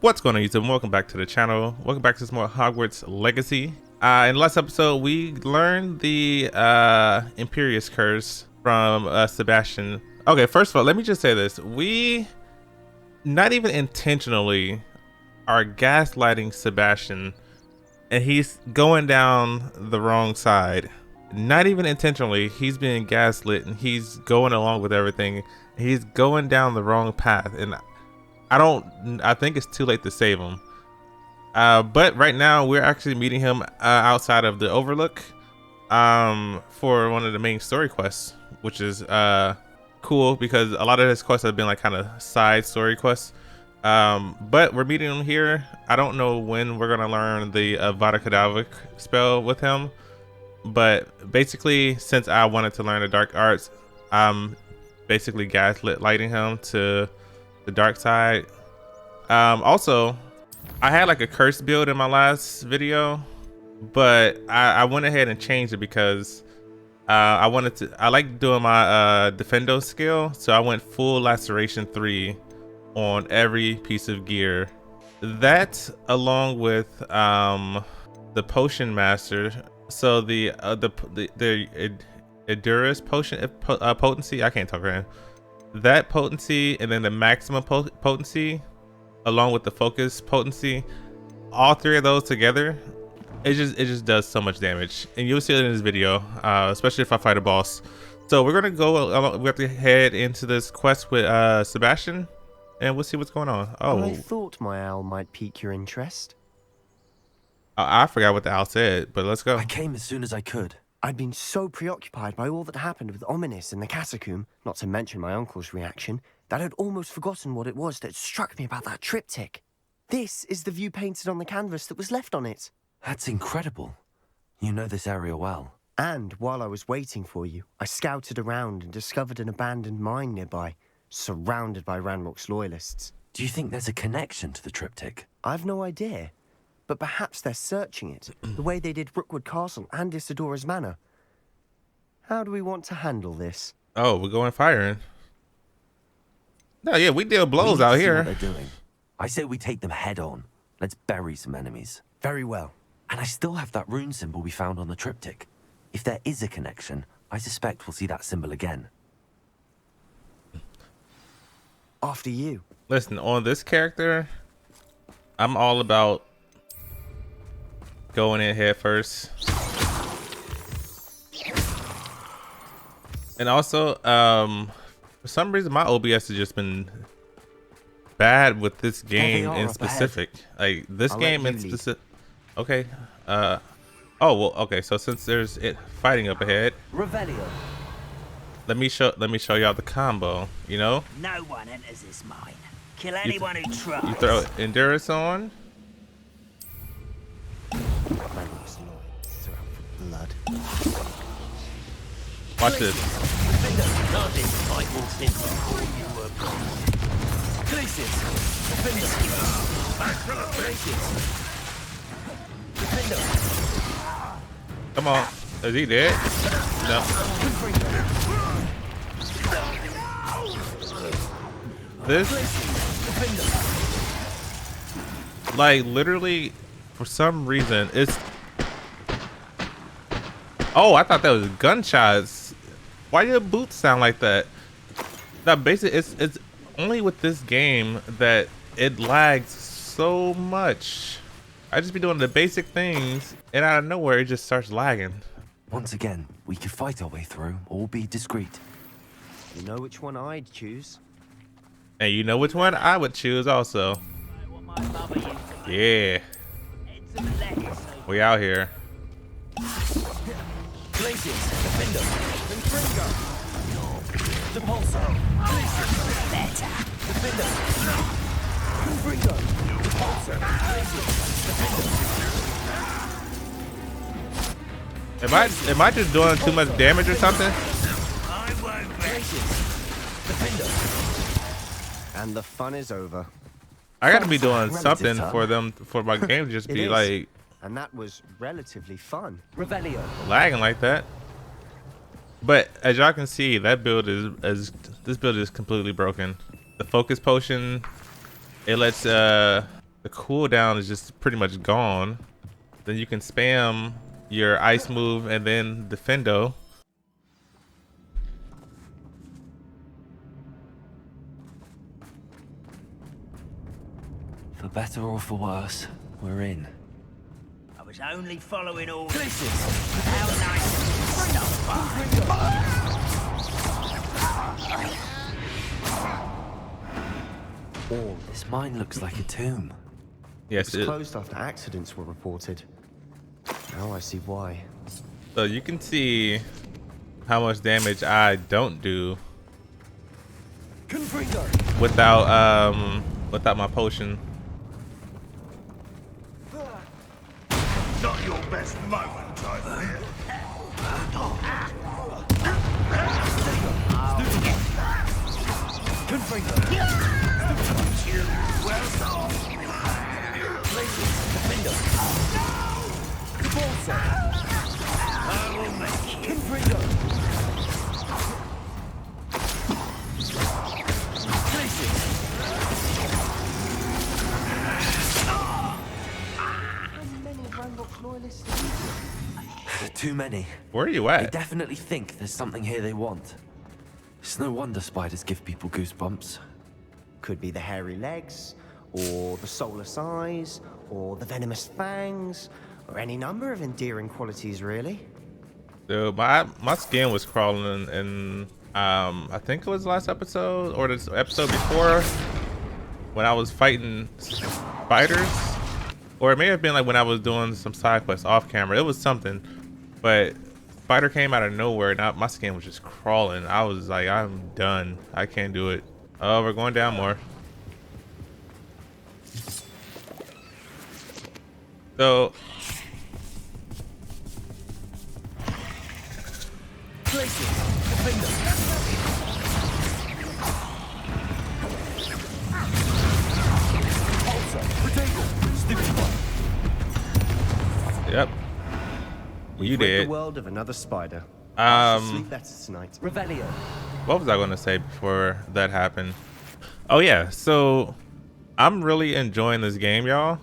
What's going on, YouTube? Welcome back to the channel. Welcome back to some more Hogwarts Legacy. In the last episode, we learned the Imperious Curse from Sebastian. Okay, first of all, let me just say this. We, not even intentionally, are gaslighting Sebastian, and he's going down the wrong side. Not even intentionally, he's being gaslit, and he's going along with everything. He's going down the wrong path, and I think it's too late to save him. But right now we're actually meeting him outside of the Overlook for one of the main story quests, which is cool because a lot of his quests have been like kind of side story quests. But we're meeting him here. I don't know when we're gonna learn the Vada Kedavra spell with him, but basically, since I wanted to learn the dark arts, I'm basically gaslighting him to the dark side. Also, I had like a curse build in my last video, but I went ahead and changed it because I like doing my defendo skill, so I went full laceration 3 on every piece of gear. That, along with the potion master, so the Edurus potion potency, I can't talk right now. That potency, and then the maximum potency, along with the focus potency, all three of those together, it just does so much damage, and you'll see it in this video, especially if I fight a boss. So we're gonna go. We have to head into this quest with Sebastian, and we'll see what's going on. Oh, I thought my owl might pique your interest. I forgot what the owl said, but let's go. I came as soon as I could. I'd been so preoccupied by all that happened with Ominis in the catacomb, not to mention my uncle's reaction, that I'd almost forgotten what it was that struck me about that triptych. This is the view painted on the canvas that was left on it. That's incredible. You know this area well. And while I was waiting for you, I scouted around and discovered an abandoned mine nearby, surrounded by Ranrock's loyalists. Do you think there's a connection to the triptych? I've no idea, but perhaps they're searching it, the way they did Rookwood Castle and Isidora's Manor. How do we want to handle this? Oh, we're going firing. No, yeah, we deal blows We need out to see here. what they're doing. I say we take them head on. Let's bury some enemies. Very well. And I still have that rune symbol we found on the triptych. If there is a connection, I suspect we'll see that symbol again. After you. Listen, on this character, I'm all about going in head first. And also, for some reason, my OBS has just been bad with this game in specific. Like this game in specific. Okay. Oh well. Okay. So since there's it fighting up ahead, Revelio. let me show y'all the combo. You know. No one enters this mine. Kill anyone who tries. You throw Endurance on. Ranrock's loyalists are out for blood. Watch this. Come on. Is he dead? No. This, like, literally, for some reason, it's. Oh, I thought that was gunshots. Why do your boots sound like that? Now, basically, it's only with this game that it lags so much. I just be doing the basic things, and out of nowhere, it just starts lagging. Once again, we could fight our way through or be discreet. You know which one I'd choose? And you know which one I would choose also. Yeah. We out here. Am I just doing too much damage or something? And the fun is over. I gotta be doing something for my game to just be like. And that was relatively fun. Revelio. Lagging like that. But as y'all can see, that build this build is completely broken. The focus potion, it lets the cooldown is just pretty much gone. Then you can spam your ice move and then defendo. For better or for worse, we're in. I was only following orders. How nice. All This mine looks like a tomb. Yes, was closed after accidents were reported. Now I see why. so you can see how much damage I don't do without my potion. Not your best moment, I fear. Too many. Where are you They at? definitely think there's something here they want. It's no wonder spiders give people goosebumps. Could be the hairy legs, or the soulless eyes, or the venomous fangs, or any number of endearing qualities, really. So my skin was crawling and I think it was the last episode or this episode before when I was fighting spiders, or it may have been like when I was doing some side quests off camera. It was something, but spider came out of nowhere and my skin was just crawling. I was like, I'm done. I can't do it. Oh, we're going down more. So yep. You We've rid did. the world of another spider. Sleep better tonight. Revelio. What was I going to say before that happened? Oh yeah, so I'm really enjoying this game, y'all.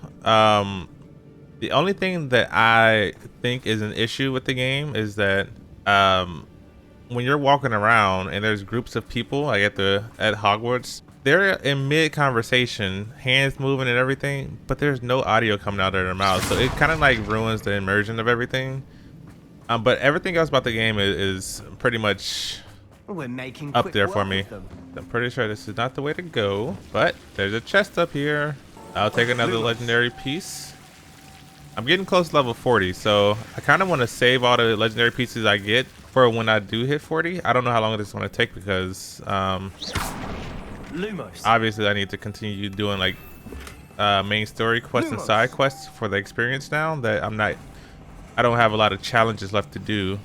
The only thing that I think is an issue with the game is that when you're walking around and there's groups of people like at Hogwarts, they're in mid conversation, hands moving and everything, but there's no audio coming out of their mouth, so it kind of like ruins the immersion of everything. But everything else about the game is pretty much We're making up quick there work for me. of them. I'm pretty sure this is not the way to go, but there's a chest up here. I'll take another legendary piece. I'm getting close to level 40, so I kind of want to save all the legendary pieces I get for when I do hit 40. I don't know how long this is going to take because Lumos. obviously I need to continue doing like main story quests and side quests for the experience now that I don't have a lot of challenges left to do.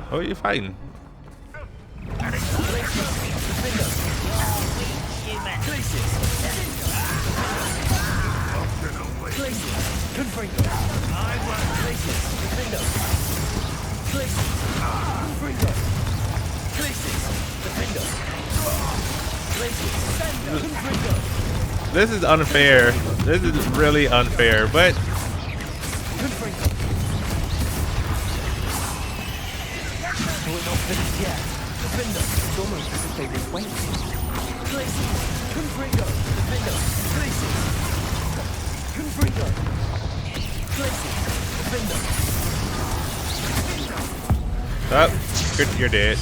Oh, you're fighting. This is unfair. This is really unfair, but It's almost as if they've been waiting. oh, you're dead.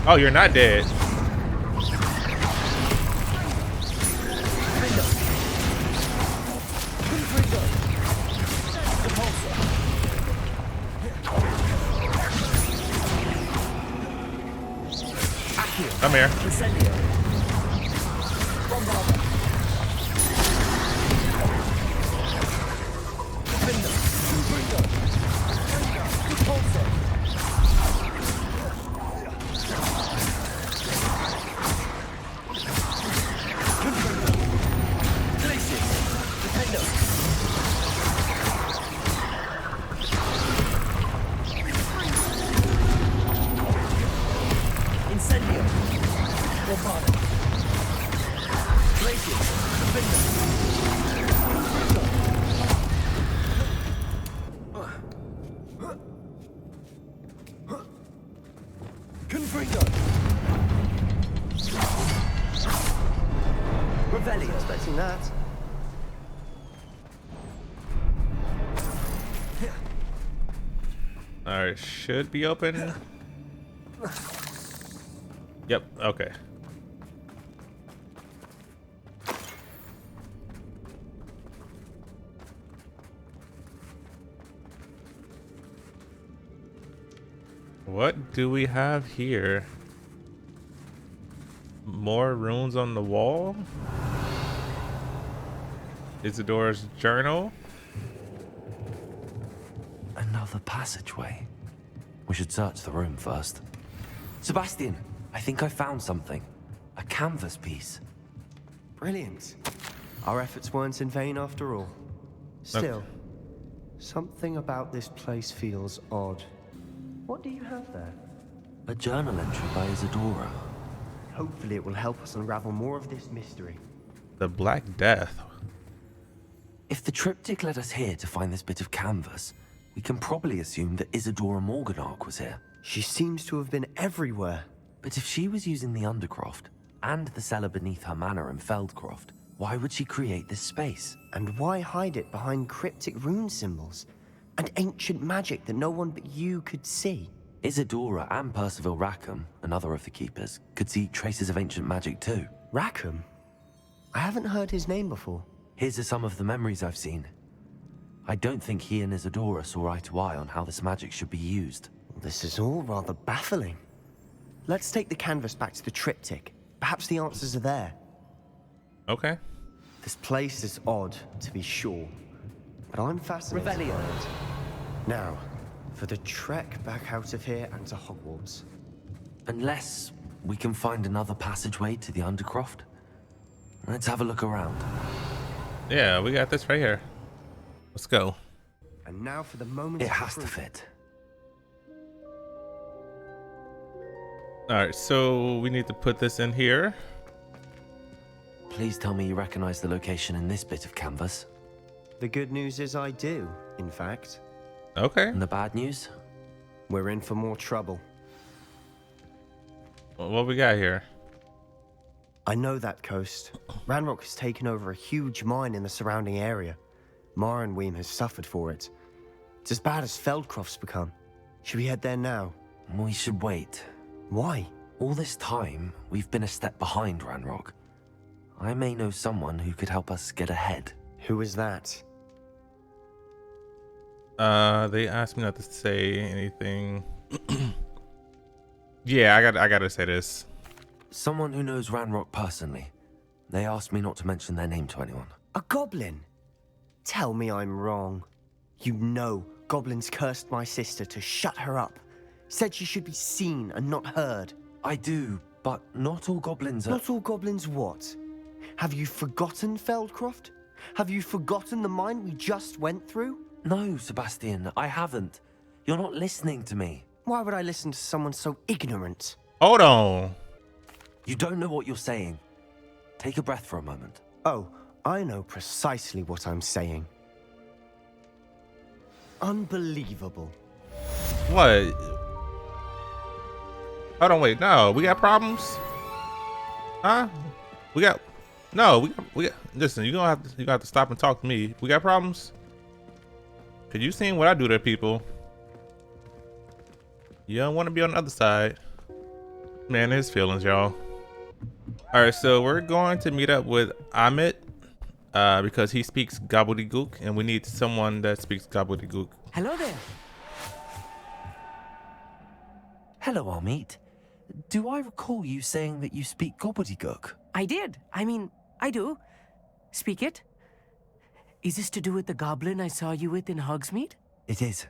Oh, you're not dead. Come here. Wasn't expecting that. Alright, should be open. Yep, okay. What do we have here? More runes on the wall? Isadora's journal? Another passageway. We should search the room first. Sebastian, I think I found something. A canvas piece. Brilliant. Our efforts weren't in vain after all. Still, something about this place feels odd. What do you have there? A journal entry by Isadora. Hopefully it will help us unravel more of this mystery. The Black Death. If the triptych led us here to find this bit of canvas, we can probably assume that Isadora Morganark was here. She seems to have been everywhere. But if she was using the Undercroft and the cellar beneath her manor in Feldcroft, why would she create this space? And why hide it behind cryptic rune symbols? And ancient magic that no one but you could see? Isadora and Percival Rackham, another of the keepers, could see traces of ancient magic too. Rackham? I haven't heard his name before. His are some of the memories I've seen. I don't think he and Isadora saw eye to eye on how this magic should be used. This is all rather baffling. Let's take the canvas back to the triptych. Perhaps the answers are there. Okay. This place is odd, to be sure. But I'm fascinated by it. Now, for the trek back out of here and to Hogwarts. Unless we can find another passageway to the Undercroft. Let's have a look around. Yeah, we got this right here. Let's go. And now for the moment. It has to fit. Alright, so we need to put this in here. Please tell me you recognize the location in this bit of canvas. The good news is I do, in fact. Okay. And the bad news? We're in for more trouble. What we got here? I know that coast. Ranrock has taken over a huge mine in the surrounding area. Marenweem has suffered for it. It's as bad as Feldcroft's become. Should we head there now? We should wait. Why? All this time, we've been a step behind Ranrock. I may know someone who could help us get ahead. Who is that? They asked me not to say anything. Yeah, I gotta say this. Someone who knows Ranrock personally. They asked me not to mention their name to anyone. A goblin? Tell me I'm wrong. You know goblins cursed my sister to shut her up. Said she should be seen and not heard. I do, but not all goblins are... Not all goblins what? Have you forgotten Feldcroft? Have you forgotten the mine we just went through? No, Sebastian, I haven't. You're not listening to me. Why would I listen to someone so ignorant? Hold on. You don't know what you're saying. Take a breath for a moment. Oh, I know precisely what I'm saying. Unbelievable. What? Hold on, wait. No, we got problems? Huh? We got... No, we got... Listen, you gonna have to stop and talk to me. We got problems? Cause you seen what I do to people. You don't want to be on the other side. Man, his feelings, y'all. All right, so we're going to meet up with Amit because he speaks gobbledygook, and we need someone that speaks gobbledygook. Hello there. Hello, Amit. Do I recall you saying that you speak gobbledygook? I did. I mean, I do. Speak it. Is this to do with the goblin I saw you with in Hogsmeade? It is.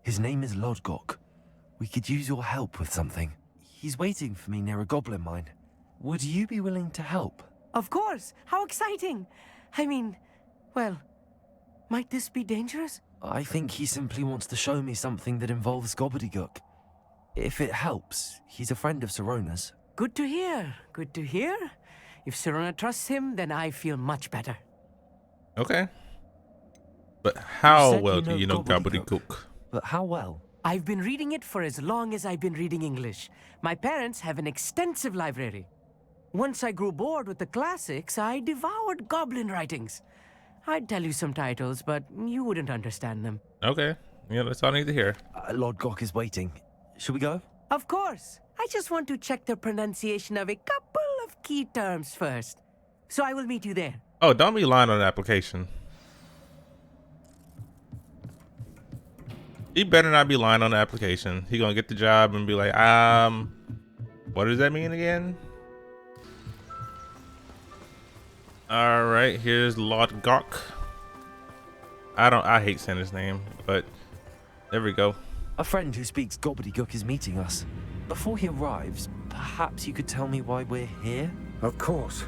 His name is Lodgok. We could use your help with something. He's waiting for me near a goblin mine. Would you be willing to help? Of course. How exciting. I mean, well, might this be dangerous? I think he simply wants to show me something that involves gobbledygook. If it helps, he's a friend of Sirona's. Good to hear. Good to hear. If Sirona trusts him, then I feel much better. Okay. But how said well you do know you know gobbledygook. gobbledygook? But how well? I've been reading it for as long as I've been reading English. My parents have an extensive library. Once I grew bored with the classics, I devoured goblin writings. I'd tell you some titles, but you wouldn't understand them. Okay. Yeah, that's all I need to hear. Lord Gok is waiting. Should we go? Of course. I just want to check the pronunciation of a couple of key terms first. So I will meet you there. Oh, don't be lying on the application. He better not be lying on the application. He gonna get the job and be like, what does that mean again? All right, here's Lord Gok. I hate saying his name, but there we go. A friend who speaks gobbledygook is meeting us. Before he arrives, perhaps you could tell me why we're here? Of course.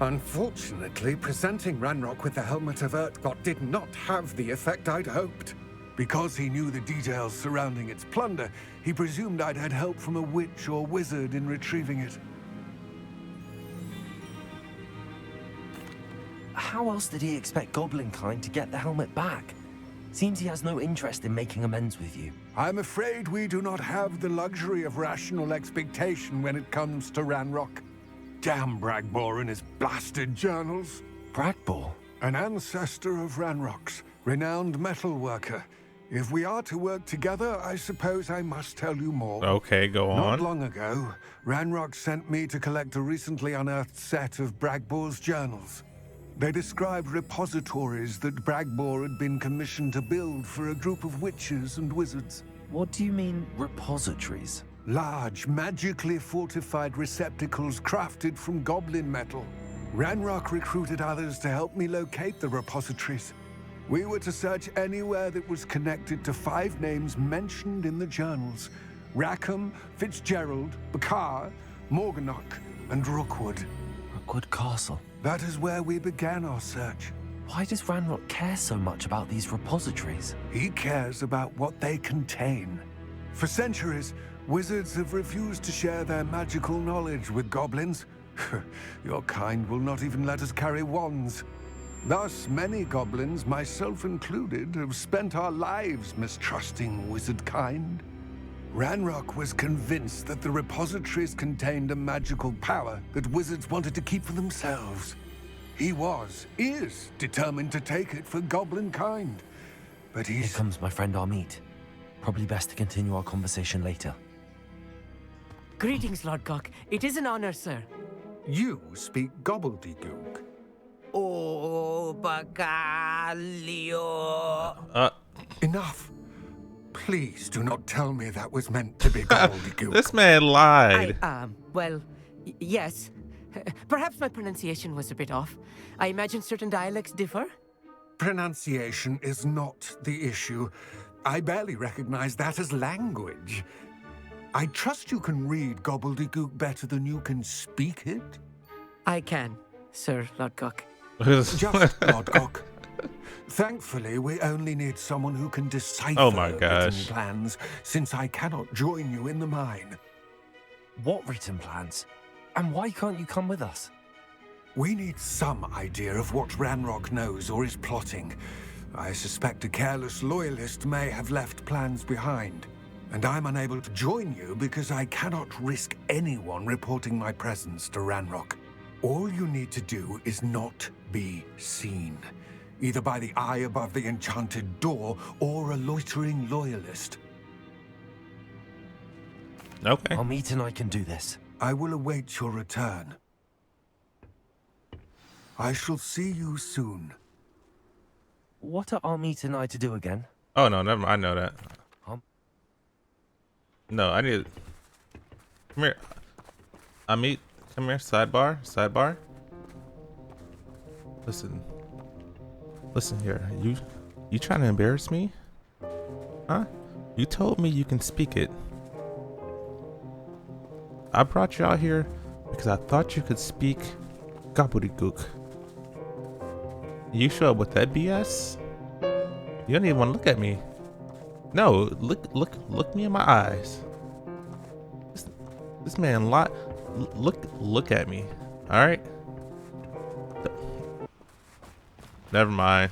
Unfortunately, presenting Ranrock with the Helmet of Urtkot did not have the effect I'd hoped. Because he knew the details surrounding its plunder, he presumed I'd had help from a witch or wizard in retrieving it. How else did he expect Goblinkind to get the helmet back? Seems he has no interest in making amends with you. I'm afraid we do not have the luxury of rational expectation when it comes to Ranrock. Damn Bragbor and his blasted journals. Bragbor? An ancestor of Ranrock's, renowned metal worker. If we are to work together, I suppose I must tell you more. Okay, go on. Not long ago, Ranrock sent me to collect a recently unearthed set of Bragbor's journals. They described repositories that Bragbor had been commissioned to build for a group of witches and wizards. What do you mean, repositories? Large, magically fortified receptacles crafted from goblin metal. Ranrock recruited others to help me locate the repositories. We were to search anywhere that was connected to 5 names mentioned in the journals: Rackham, Fitzgerald, Bakar, Morganach, and Rookwood. Rookwood Castle. That is where we began our search. Why does Ranrock care so much about these repositories? He cares about what they contain. For centuries, wizards have refused to share their magical knowledge with goblins. Your kind will not even let us carry wands. Thus, many goblins, myself included, have spent our lives mistrusting wizard kind. Ranrock was convinced that the repositories contained a magical power that wizards wanted to keep for themselves. He is determined to take it for goblin kind. But Here comes my friend Amit. Probably best to continue our conversation later. Greetings, Lord Gok. It is an honor, sir. You speak gobbledygook. Oh, Bacalio. Enough. Please do not tell me that was meant to be gobbledygook. This man lied. Well, yes. Perhaps my pronunciation was a bit off. I imagine certain dialects differ. Pronunciation is not the issue. I barely recognize that as language. I trust you can read gobbledygook better than you can speak it. I can, Sir Lord Gok. Just Lord Gok. Thankfully, we only need someone who can decipher Oh my written gosh. plans, since I cannot join you in the mine. What written plans? And why can't you come with us? We need some idea of what Ranrock knows or is plotting. I suspect a careless loyalist may have left plans behind. And I'm unable to join you because I cannot risk anyone reporting my presence to Ranrock. All you need to do is not be seen, either by the eye above the enchanted door or a loitering loyalist. Okay. Amit and I can do this. I will await your return. I shall see you soon. What are Amit and I to do again? Oh no, never mind. I know that. No, I need. Come here, Amit. Come here. Sidebar. Sidebar. Listen here. You trying to embarrass me? Huh? You told me you can speak it. I brought you out here because I thought you could speak gobbledygook. You show up with that BS? You don't even want to look at me. No, look me in my eyes. This man lied. Look at me. All right. Never mind.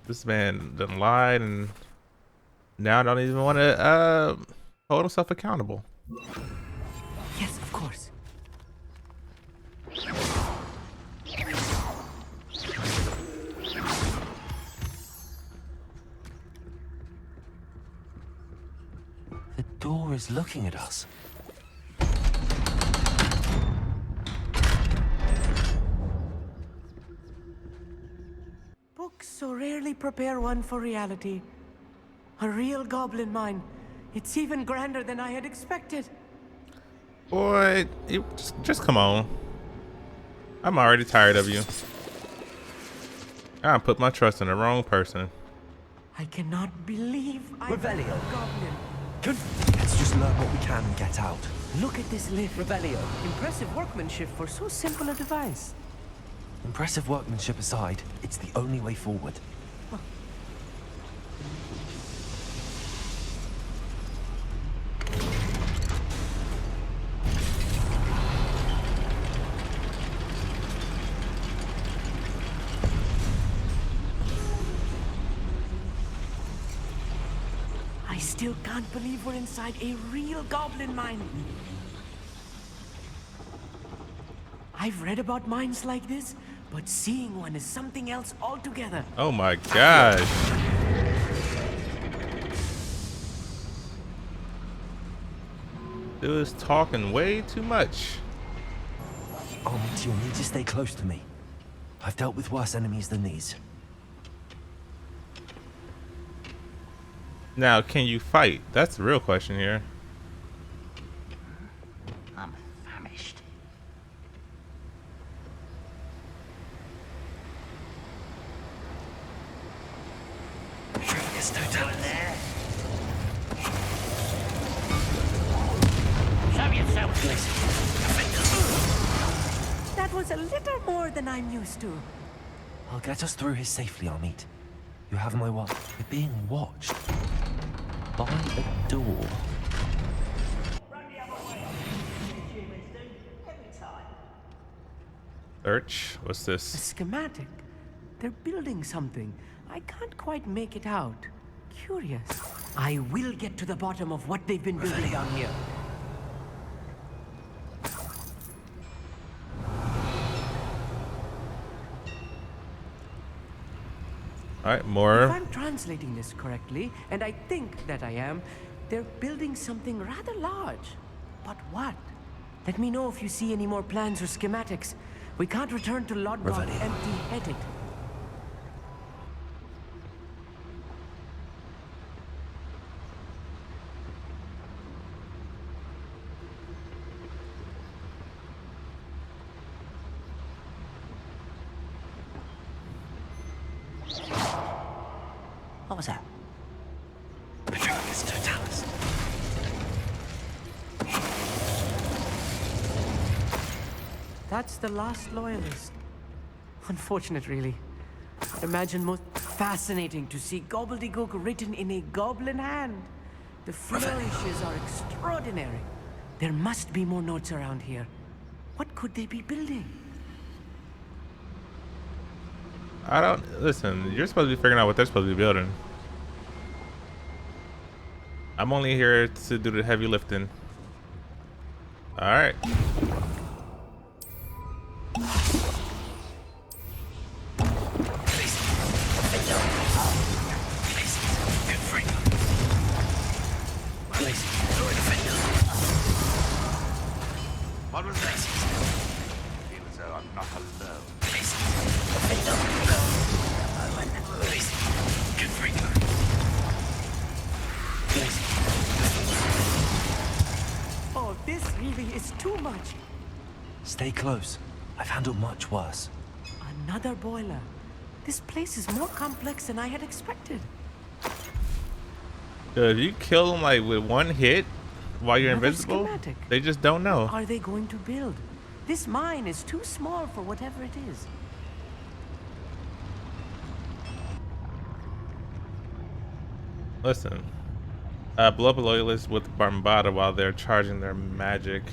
This man done lied and Now I don't even want to hold himself accountable. Yes, of course. The door is looking at us. Books so rarely prepare one for reality. A real goblin mine. It's even grander than I had expected. Boy, you just come on. I'm already tired of you. I put my trust in the wrong person. I cannot believe I Revelio. found a goblin. Let's just learn what we can and get out. Look at this lift. Revelio. Impressive workmanship for so simple a device. Impressive workmanship aside, it's the only way forward. I still can't believe we're inside a real goblin mine. I've read about mines like this, but seeing one is something else altogether. Oh my gosh. Dude is talking way too much. Amit, you'll need to stay close to me. I've dealt with worse enemies than these. Now, can you fight? That's the real question here. I'm famished. Yes, no doubt. There. Show yourself, That was a little more than I'm used to. I'll get us through here safely, Amit. You have my word. We're being watched. By a door. Search. What's A this? schematic. They're building something. I can't quite make it out. Curious. I will get to the bottom of what they've been building down here. All right, If more. I'm translating this correctly, and I think that I am, they're building something rather large. But what? Let me know if you see any more plans or schematics. We can't return to Lodgok Revelio. empty-headed. What was that? Petronius Totalis. That's the last loyalist. Unfortunate, really. I'd imagine most fascinating to see gobbledygook written in a goblin hand. The flourishes are extraordinary. There must be more notes around here. What could they be building? I don't listen. You're supposed to be figuring out what they're supposed to be building. I'm only here to do the heavy lifting. All right. What was that? Feel as though I'm not alone. Oh, this really is too much. Stay close. I've handled much worse. Another boiler. This place is more complex than I had expected. Dude, if you kill them like with one hit while you're Another invisible, schematic. they just don't know. What are they going to build? This mine is too small for whatever it is. Listen, blow up a loyalist with Barbada while they're charging their magic.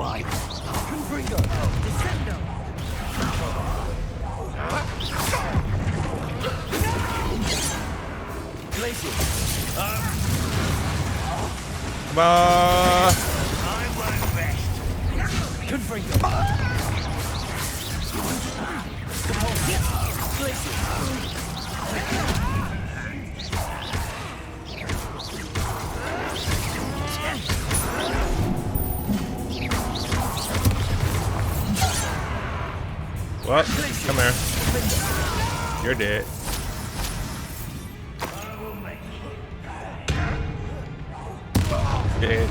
right. Confringo. Descendo. Glacier. Come on. I won't rest. Confringo. Well, come here. You're dead. Dead.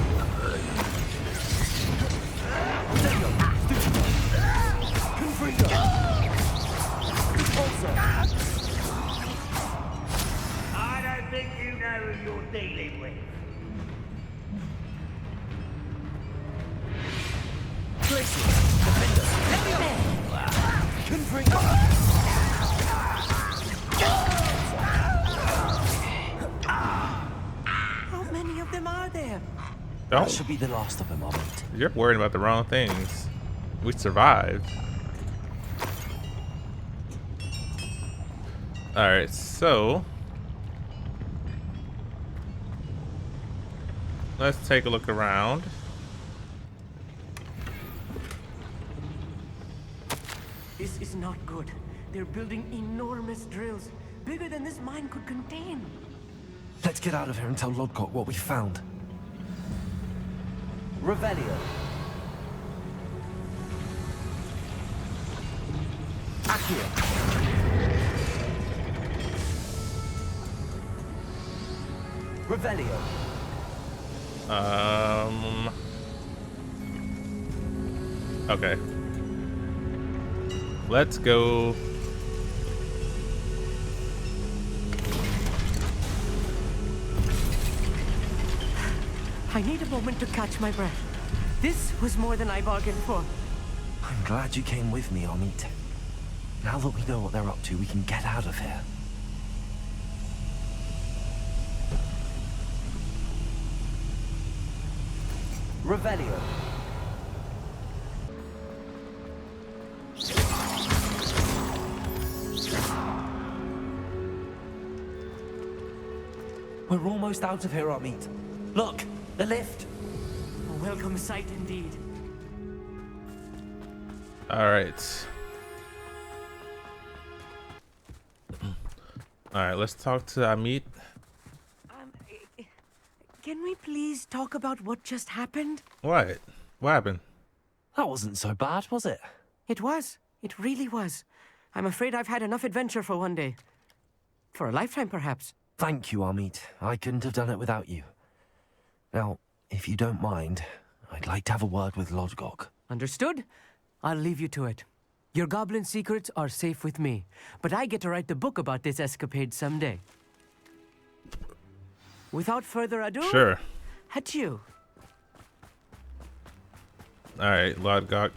I don't think you know who you're dealing with. How many of them are there? That Don't. should be the last of them, Amit. You're worried about the wrong things. We survived. Alright, so let's take a look around. This is not good. They're building enormous drills, bigger than this mine could contain. Let's get out of here and tell Lodgok what we found. Revelio. Accio. Revelio. Okay. Let's go. I need a moment to catch my breath. This was more than I bargained for. I'm glad you came with me, Amit. Now that we know what they're up to, we can get out of here. Revelio. We're almost out of here, Amit. Look, the lift. A welcome sight indeed. Alright. Alright, let's talk to Amit. Can we please talk about what just happened? What? What happened? That wasn't so bad, was it? It was. It really was. I'm afraid I've had enough adventure for one day. For a lifetime, perhaps. Thank you, Amit. I couldn't have done it without you. Now, if you don't mind, I'd like to have a word with Lodgok. Understood? I'll leave you to it. Your goblin secrets are safe with me, but I get to write the book about this escapade someday. Without further ado, Sure. adieu. Alright, Lodgok.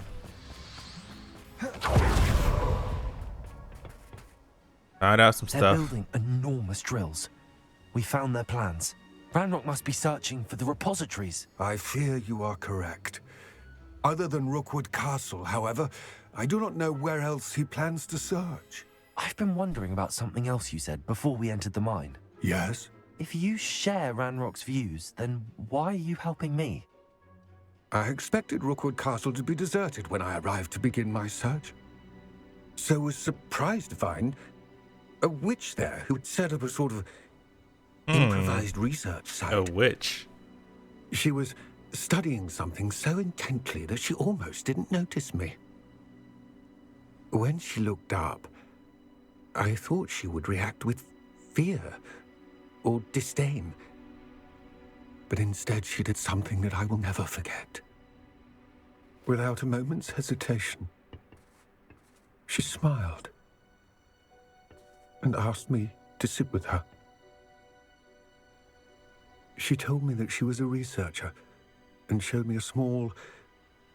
Find out some They're stuff. building enormous drills. We found their plans. Ranrock must be searching for the repositories. I fear you are correct. Other than Rookwood Castle, however, I do not know where else he plans to search. I've been wondering about something else you said before we entered the mine. Yes? If you share Ranrock's views, then why are you helping me? I expected Rookwood Castle to be deserted when I arrived to begin my search. So was surprised to find a witch there who had set up a sort of improvised research site. A witch. She was studying something so intently that she almost didn't notice me. When she looked up, I thought she would react with fear or disdain. But instead she did something that I will never forget. Without a moment's hesitation, she smiled and asked me to sit with her. She told me that she was a researcher and showed me a small,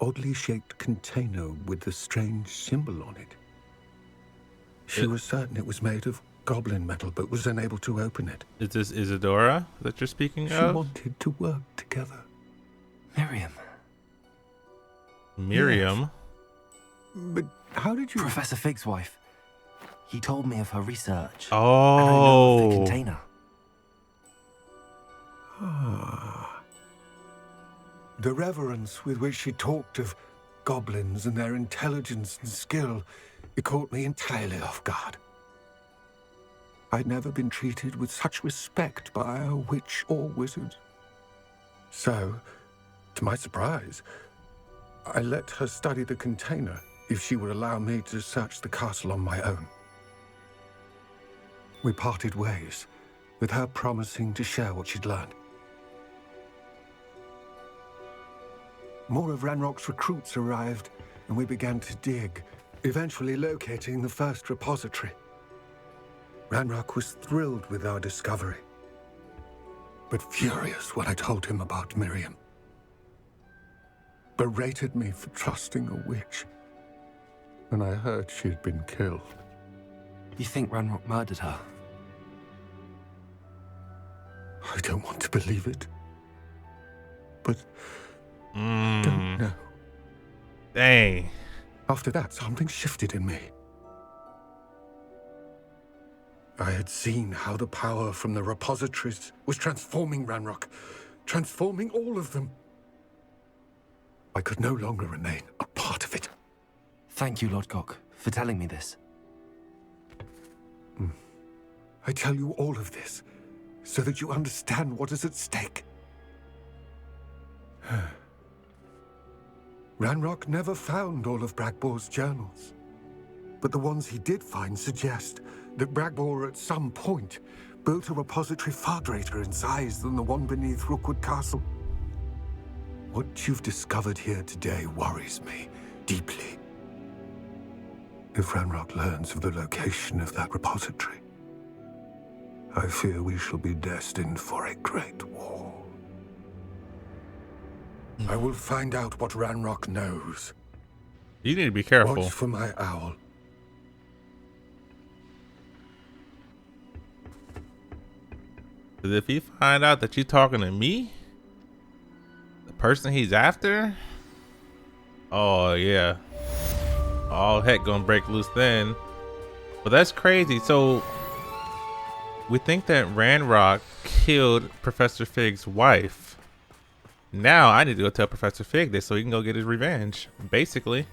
oddly shaped container with a strange symbol on it. She was certain it was made of goblin metal, but was unable to open it. Is this Isadora that you're speaking She of? wanted to work together. Miriam. Miriam. But how did you... Professor Fig's wife. He told me of her research. And I know of the Oh. container. The reverence with which she talked of goblins and their intelligence and skill, it caught me entirely off guard. I'd never been treated with such respect by a witch or wizard. So, to my surprise, I let her study the container if she would allow me to search the castle on my own. We parted ways, with her promising to share what she'd learned. More of Ranrock's recruits arrived, and we began to dig, eventually locating the first repository. Ranrock was thrilled with our discovery, but furious when I told him about Miriam. Berated me for trusting a witch, and I heard she'd been killed. You think Ranrock murdered her? I don't want to believe it, but don't know. Dang. After that, something shifted in me. I had seen how the power from the repositories was transforming Ranrock, transforming all of them. I could no longer remain a part of it. Thank you, Lodgok, for telling me this. I tell you all of this so that you understand what is at stake. Ranrock never found all of Bragbor's journals, but the ones he did find suggest that Bragbor at some point built a repository far greater in size than the one beneath Rookwood Castle. What you've discovered here today worries me deeply. If Ranrock learns of the location of that repository, I fear we shall be destined for a great war. I will find out what Ranrock knows. You need to be careful. Watch for my owl. Because if he find out that you talking to me, the person he's after, oh yeah, all heck gonna break loose then. But that's crazy. So we think that Ranrock killed Professor Fig's wife. Now I need to go tell Professor Fig this so he can go get his revenge, basically.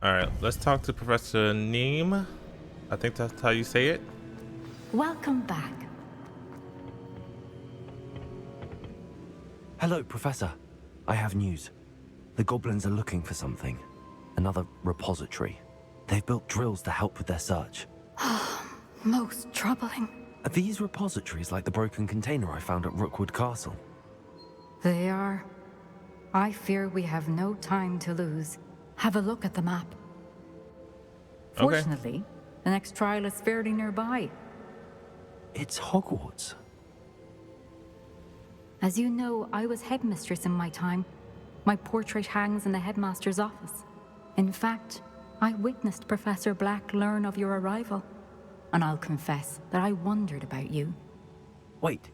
All right, let's talk to Professor Neem. I think that's how you say it. Welcome back. Hello, Professor. I have news. The goblins are looking for something. Another repository. They've built drills to help with their search. Most troubling. Are these repositories like the broken container I found at Rookwood Castle? They are. I fear we have no time to lose. Have a look at the map. Okay. Fortunately, the next trial is fairly nearby. It's Hogwarts. As you know, I was headmistress in my time. My portrait hangs in the headmaster's office. In fact, I witnessed Professor Black learn of your arrival. And I'll confess that I wondered about you. Wait,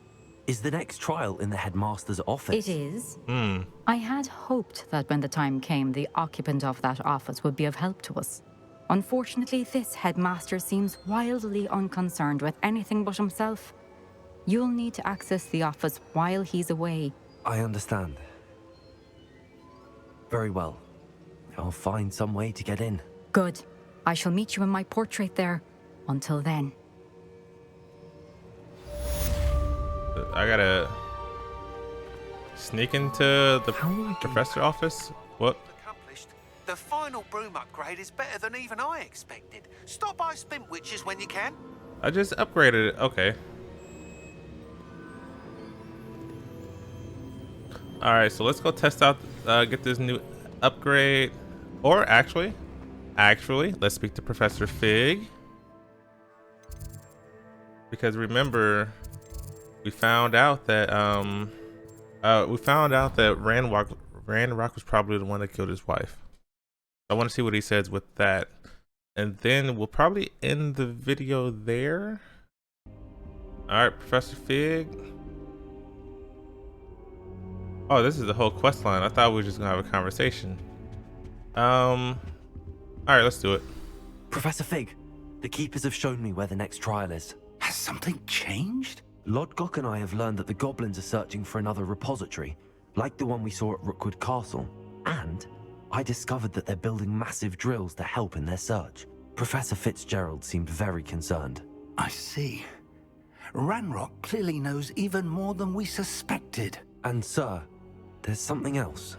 is the next trial in the headmaster's office? It is. I had hoped that when the time came, the occupant of that office would be of help to us. Unfortunately, this headmaster seems wildly unconcerned with anything but himself. You'll need to access the office while he's away. I understand. Very well. I'll find some way to get in. Good. I shall meet you in my portrait there. Until then. I gotta sneak into the professor office. What? Accomplished. The final broom upgrade is better than even I expected. Stop by Spint Witches when you can. I just upgraded it. Okay. All right, so let's go test out, get this new upgrade. Or actually, let's speak to Professor Fig. Because remember, we found out that Ranrock was probably the one that killed his wife. I want to see what he says with that, and then we'll probably end the video there. All right, Professor Fig. Oh, this is the whole quest line. I thought we were just gonna have a conversation. All right, let's do it. Professor Fig, the Keepers have shown me where the next trial is. Has something changed? Lodgok and I have learned that the goblins are searching for another repository, like the one we saw at Rookwood Castle. And I discovered that they're building massive drills to help in their search. Professor Fitzgerald seemed very concerned. I see. Ranrock clearly knows even more than we suspected. And sir, there's something else.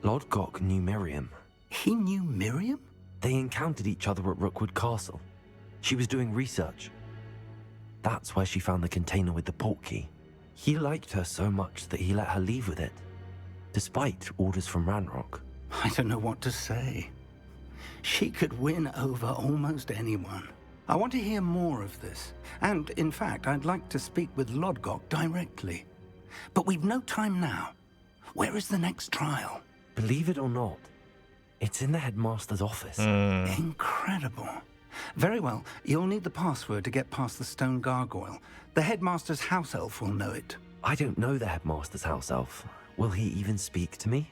Lodgok knew Miriam. He knew Miriam? They encountered each other at Rookwood Castle. She was doing research. That's where she found the container with the portkey. He liked her so much that he let her leave with it, despite orders from Ranrock. I don't know what to say. She could win over almost anyone. I want to hear more of this. And, in fact, I'd like to speak with Lodgok directly. But we've no time now. Where is the next trial? Believe it or not, it's in the headmaster's office. Incredible. Very well. You'll need the password to get past the stone gargoyle. The headmaster's house elf will know it. I don't know the headmaster's house elf. Will he even speak to me?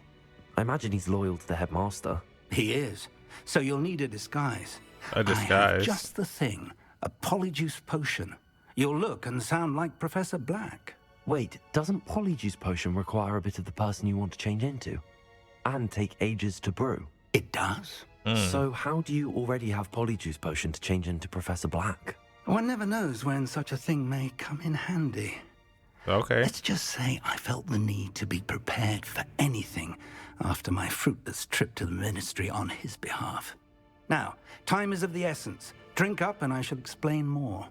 I imagine he's loyal to the headmaster. He is. So you'll need a disguise. A disguise. I have just the thing. A polyjuice potion. You'll look and sound like Professor Black. Wait, doesn't Polyjuice Potion require a bit of the person you want to change into? And take ages to brew? It does. So how do you already have Polyjuice Potion to change into Professor Black? One never knows when such a thing may come in handy. Okay. Let's just say I felt the need to be prepared for anything after my fruitless trip to the ministry on his behalf. Now, time is of the essence. Drink up and I shall explain more.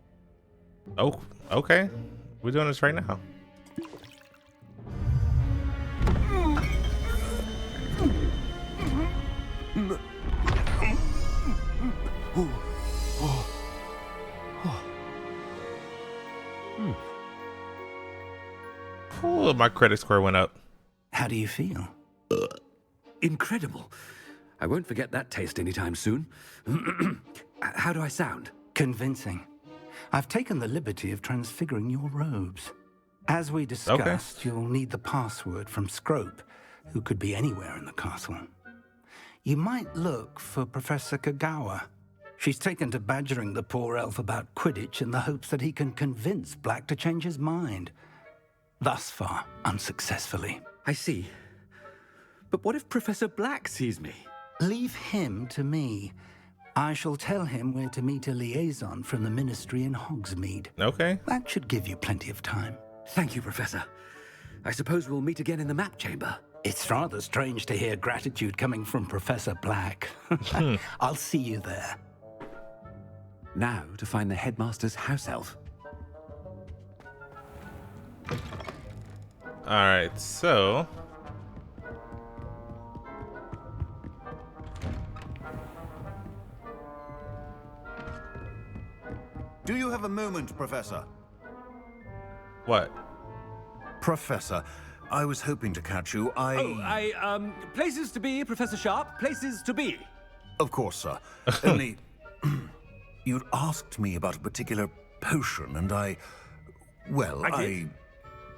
Oh, okay. We're doing this right now. Oh, my credit score went up. How do you feel? Incredible. I won't forget that taste anytime soon. How do I sound? Convincing. I've taken the liberty of transfiguring your robes. As we discussed, you'll need the password from Scrope, who could be anywhere in the castle. You might look for Professor Kagawa. She's taken to badgering the poor elf about Quidditch in the hopes that he can convince Black to change his mind. Thus far, unsuccessfully. I see. But what if Professor Black sees me? Leave him to me. I shall tell him where to meet a liaison from the ministry in Hogsmeade. Okay. That should give you plenty of time. Thank you, Professor. I suppose we'll meet again in the map chamber. It's rather strange to hear gratitude coming from Professor Black. I'll see you there. Now to find the headmaster's house elf. All right, so Do you have a moment, Professor? what? Professor, I was hoping to catch you. Places to be, Professor Sharp. Places to be. Of course, sir. Only, you'd asked me about a particular potion, and well,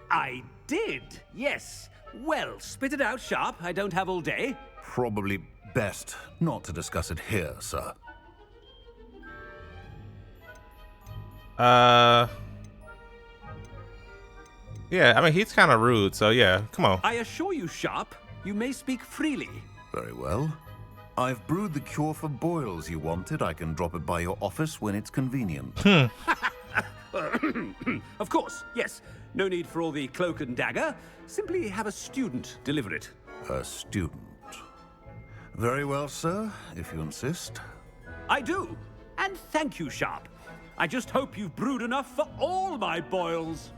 I did, yes. Well, spit it out, Sharp. I don't have all day. Probably best not to discuss it here, sir. Yeah, I mean, he's kind of rude, so yeah, come on. I assure you, Sharp, you may speak freely. Very well. I've brewed the cure for boils you wanted. I can drop it by your office when it's convenient. Of course, yes. No need for all the cloak and dagger. Simply have a student deliver it. A student. Very well, sir, if you insist. I do. And thank you, Sharp. I just hope you've brewed enough for all my boils.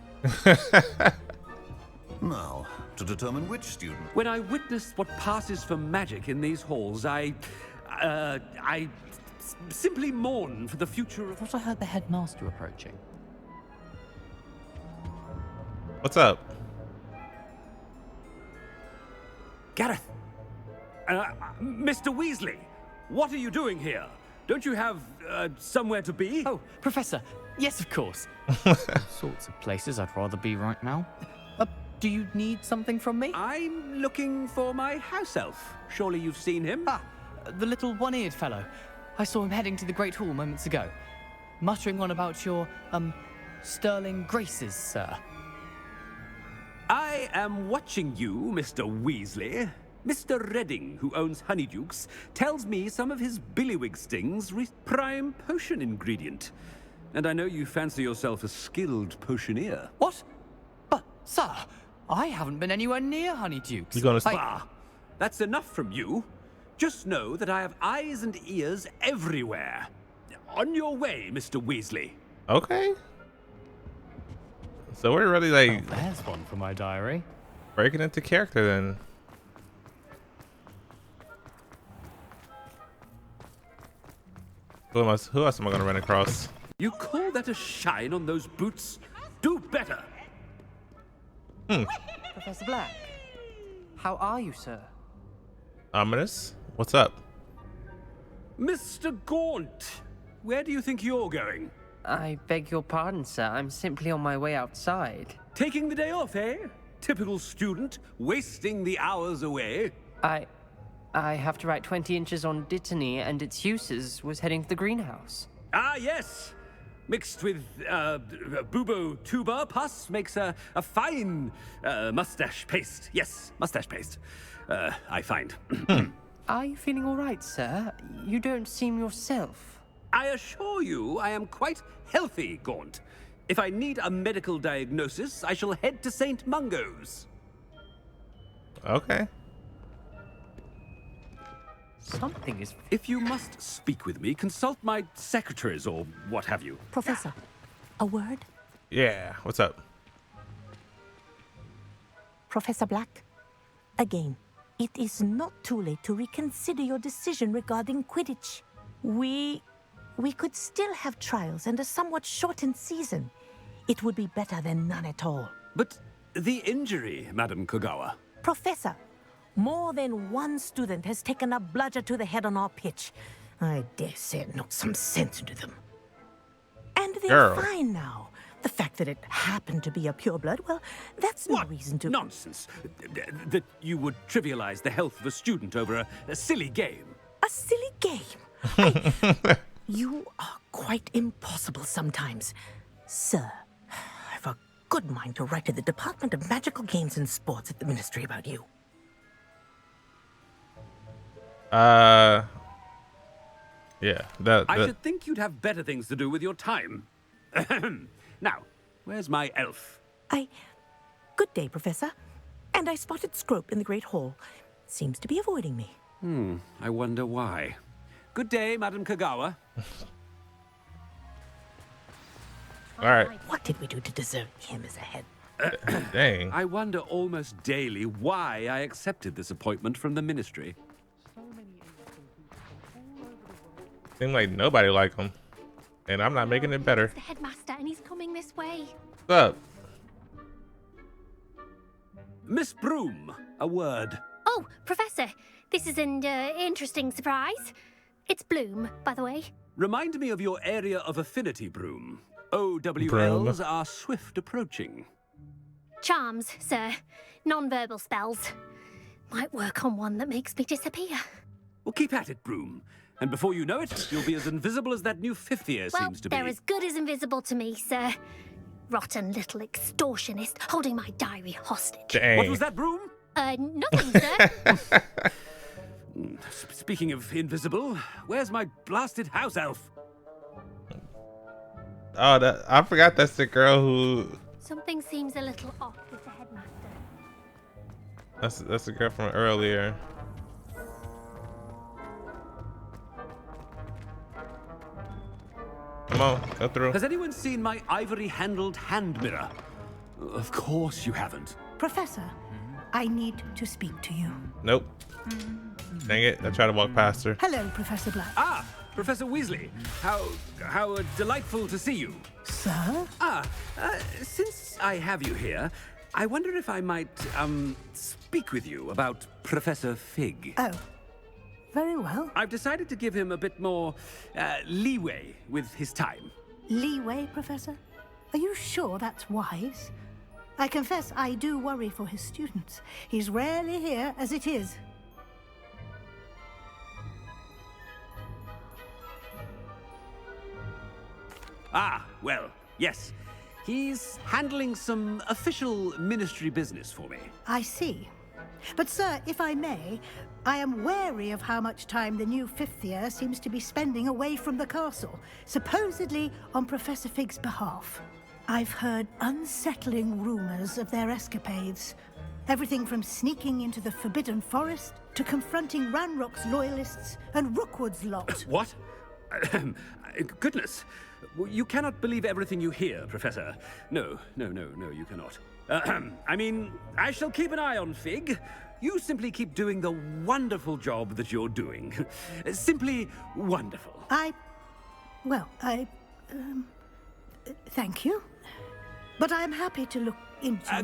Now, to determine which student. When I witness what passes for magic in these halls, I simply mourn for the future of... I heard the headmaster approaching. What's up? Gareth! Mr. Weasley, what are you doing here? Don't you have somewhere to be? Oh, Professor, Yes, of course. Sorts of places I'd rather be right now. Do you need something from me? I'm looking for my house elf. Surely you've seen him? Ah, the little one-eared fellow. I saw him heading to the Great Hall moments ago, muttering on about your, sterling graces, sir. I am watching you, Mr. Weasley. Mr. Redding, who owns Honeydukes, tells me some of his billywig stings prime potion ingredient. And I know you fancy yourself a skilled potioneer. What? But, sir, I haven't been anywhere near Honeydukes. You gonna Bah! That's enough from you. Just know that I have eyes and ears everywhere. On your way, Mr. Weasley. Okay. So we're really like there's one for my diary. breaking into character then. Who else am I gonna run across? You call that a shine on those boots? Do better. Professor Black, how are you, sir? Ominous? What's up? Mr. Gaunt, where do you think you're going? I beg your pardon, sir. I'm simply on my way outside. Taking the day off, eh? Typical student, wasting the hours away. I have to write 20 inches on Dittany and its uses. Was heading to the greenhouse. Ah, yes. Mixed with bubo tuber pus makes a fine mustache paste. Yes, mustache paste. I find. Are you feeling all right, sir? You don't seem yourself. I assure you I am quite healthy, Gaunt. If I need a medical diagnosis, I shall head to St. Mungo's. Okay. Something is... If you must speak with me, consult my secretaries or what have you. Professor, a word? Yeah, what's up? Professor Black, again, it is not too late to reconsider your decision regarding Quidditch. We could still have trials and a somewhat shortened season. It would be better than none at all. But the injury, Madam Kogawa. Professor, more than one student has taken a bludger to the head on our pitch. I dare say it knocked some sense into them. And they're fine now. The fact that it happened to be a pureblood, well, that's no reason to... Nonsense. That you would trivialize the health of a student over a silly game. A silly game? You are quite impossible sometimes. Sir, I've a good mind to write to the Department of Magical Games and Sports at the Ministry about you. Yeah, I should think you'd have better things to do with your time. Now, where's my elf? Good day, Professor. And I spotted Scrope in the Great Hall. Seems to be avoiding me. I wonder why. Good day, Madam Kogawa. All right. What did we do to deserve him as a head? Dang. I wonder almost daily why I accepted this appointment from the ministry. Seems like nobody like him, and I'm not making it better. It's the headmaster, and he's coming this way. What's up? Miss Broom, a word. Oh, Professor, this is an interesting surprise. It's Bloom, by the way. Remind me of your area of affinity, Broom. OWLs are swift approaching. Charms, sir. Non-verbal spells. Might work on one that makes me disappear. Well, keep at it, Broom. And before you know it, you'll be as invisible as that new fifth year seems to be. They're as good as invisible to me, sir. Rotten little extortionist holding my diary hostage. Dang. What was that, Broom? Nothing, sir. Speaking of invisible, where's my blasted house elf? Oh, I forgot that's the girl who... Something seems a little off with the headmaster. That's the girl from earlier. Come on, go through. Has anyone seen my ivory-handled hand mirror? Of course you haven't. Professor, I need to speak to you. Nope. Dang it, I tried to walk past her. Hello, Professor Black. Ah, Professor Weasley. How delightful to see you. Sir? Since I have you here, I wonder if I might, speak with you about Professor Fig. Oh, very well. I've decided to give him a bit more, leeway with his time. Leeway, Professor? Are you sure that's wise? I confess I do worry for his students. He's rarely here as it is. Ah, well, yes. He's handling some official ministry business for me. I see. But, sir, if I may, I am wary of how much time the new fifth year seems to be spending away from the castle, supposedly on Professor Fig's behalf. I've heard unsettling rumors of their escapades. Everything from sneaking into the Forbidden Forest to confronting Ranrock's loyalists and Rookwood's lot. What? Goodness. You cannot believe everything you hear, Professor. No, you cannot. I mean, I shall keep an eye on Fig. You simply keep doing the wonderful job that you're doing. Simply wonderful. Thank you. But I'm happy to look into...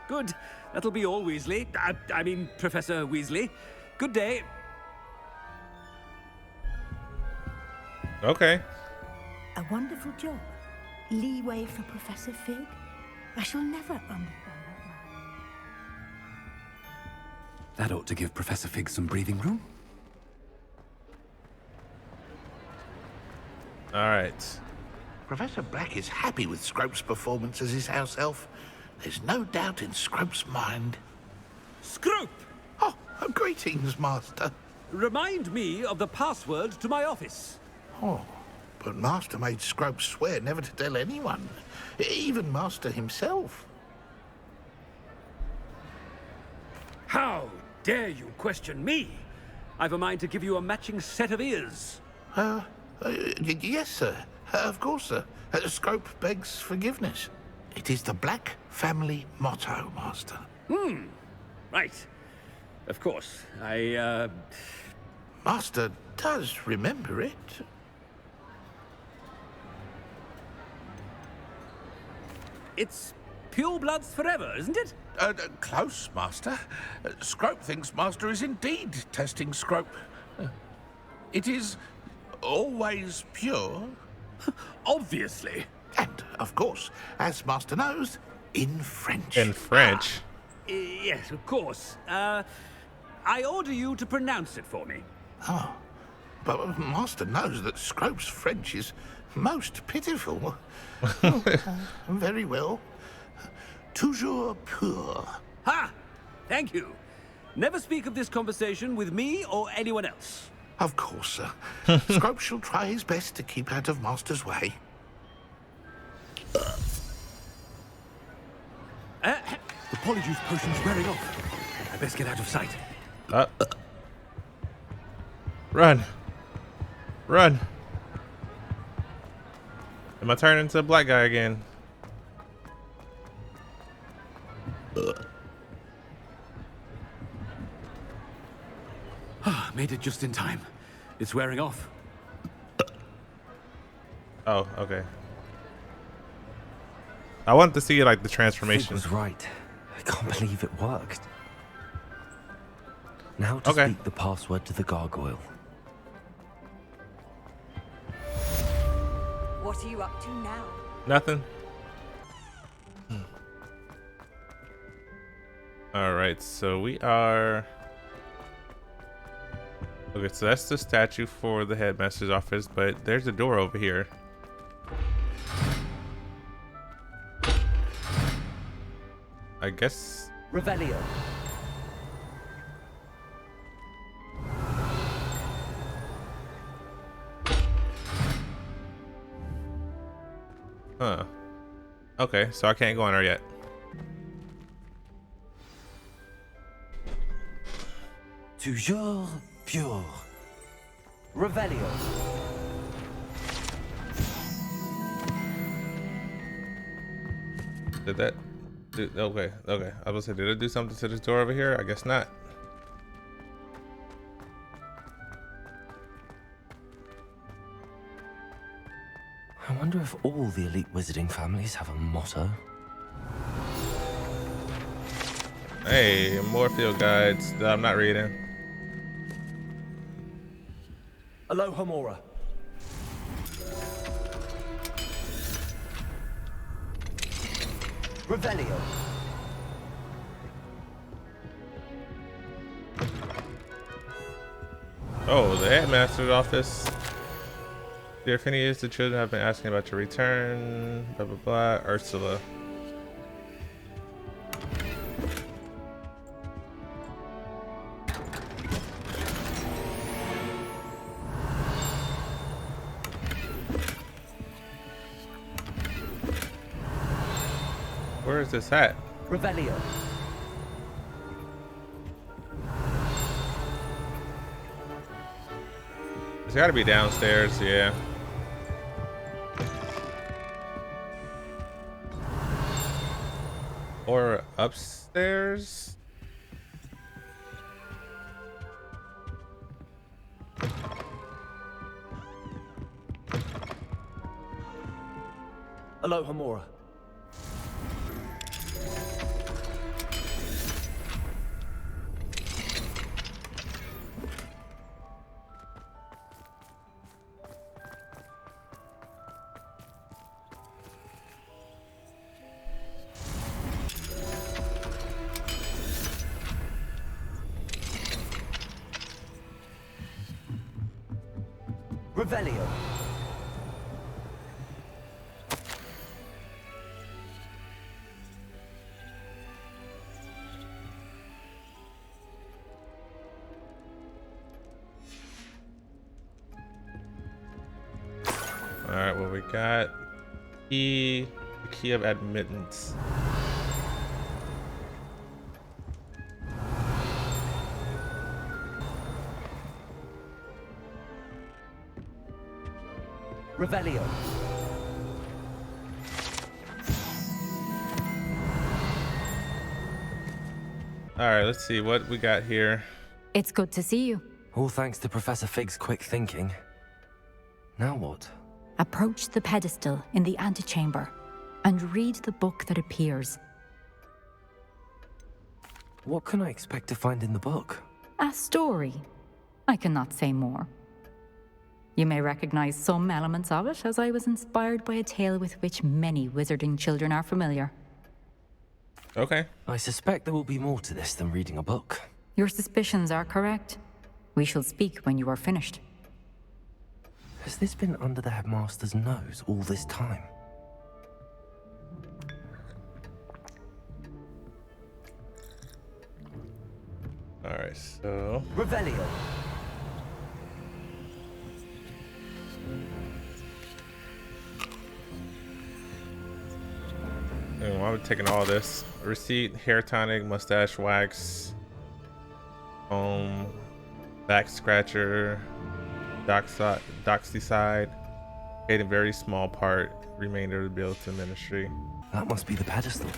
Good. That'll be all, Weasley. I mean, Professor Weasley. Good day. Okay. A wonderful job. Leeway for Professor Fig. I shall never understand that man. That ought to give Professor Fig some breathing room. All right. Professor Black is happy with Scrope's performance as his house elf. There's no doubt in Scrope's mind. Scrope! Oh, greetings, Master. Remind me of the password to my office. Oh, but Master made Scrope swear never to tell anyone, even Master himself. How dare you question me? I've a mind to give you a matching set of ears. Yes, sir. Of course, sir. Scrope begs forgiveness. It is the Black family motto, Master. Right. Of course. Master does remember it. It's pure bloods forever, isn't it? Close, Master. Scrope thinks Master is indeed testing Scrope. It is always pure. Obviously. And, of course, as Master knows, in French. In French? Yes, of course. I order you to pronounce it for me. Oh, but Master knows that Scrope's French is most pitiful. Very well. Toujours pur. Ha! Thank you. Never speak of this conversation with me or anyone else. Of course, sir. Scrope shall try his best to keep out of Master's way. The polyjuice potion's wearing off. I best get out of sight. Run. Run. Am I turning into a black guy again? Made it just in time. It's wearing off. Oh, okay. I wanted to see like the transformation. Fig was right. I can't believe it worked. Now to speak the password to the gargoyle. What are you up to now? Nothing. All right, so we are. Okay, so that's the statue for the headmaster's office, but there's a door over here. I guess. Revelio. Huh. Okay, so I can't go in there yet. Toujours pure. Revelio. Did that do, okay. I was gonna say, did it do something to this door over here? I guess not. I wonder if all the elite wizarding families have a motto. Hey, more field guides that I'm not reading. Aloha Mora. Revelio. Oh, the headmaster's office. Dear Phineas, the children have been asking about your return. Blah blah blah. Ursula. Where is this at? Revelio. It's got to be downstairs, yeah. Or upstairs? Aloha Mora. Revelio. All right, what we got? The key of admittance. Revelio. All right, let's see what we got here. It's good to see you. All thanks to Professor Fig's quick thinking. Now what? Approach the pedestal in the antechamber and read the book that appears. What can I expect to find in the book? A story. I cannot say more. You may recognize some elements of it, as I was inspired by a tale with which many wizarding children are familiar. Okay. I suspect there will be more to this than reading a book. Your suspicions are correct. We shall speak when you are finished. Has this been under the headmaster's nose all this time? All right, so Revelio. I'm taking all this. Receipt, hair tonic, mustache wax, back scratcher, doxycide, paid a very small part, remainder of the bill to ministry. That must be the pedestal.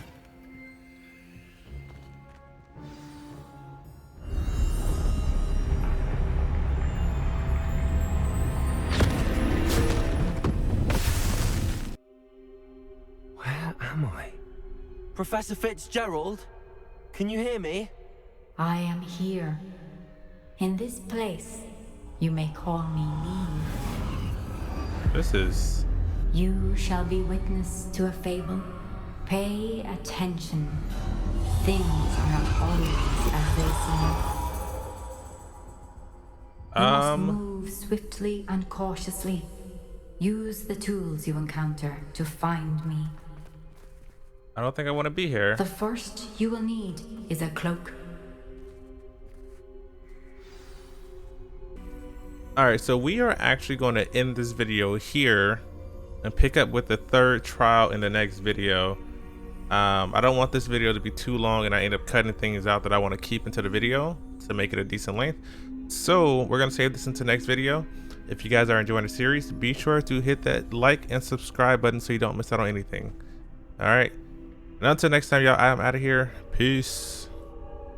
Where am I? Professor Fitzgerald? Can you hear me? I am here. In this place, you may call me Neve. This is... You shall be witness to a fable. Pay attention. Things are not always as they seem. You must move swiftly and cautiously. Use the tools you encounter to find me. I don't think I want to be here. The first you will need is a cloak. All right, so we are actually going to end this video here and pick up with the third trial in the next video. I don't want this video to be too long and I end up cutting things out that I want to keep into the video to make it a decent length. So we're going to save this into the next video. If you guys are enjoying the series, be sure to hit that like and subscribe button so you don't miss out on anything. All right. And until next time, y'all, I'm out of here. Peace.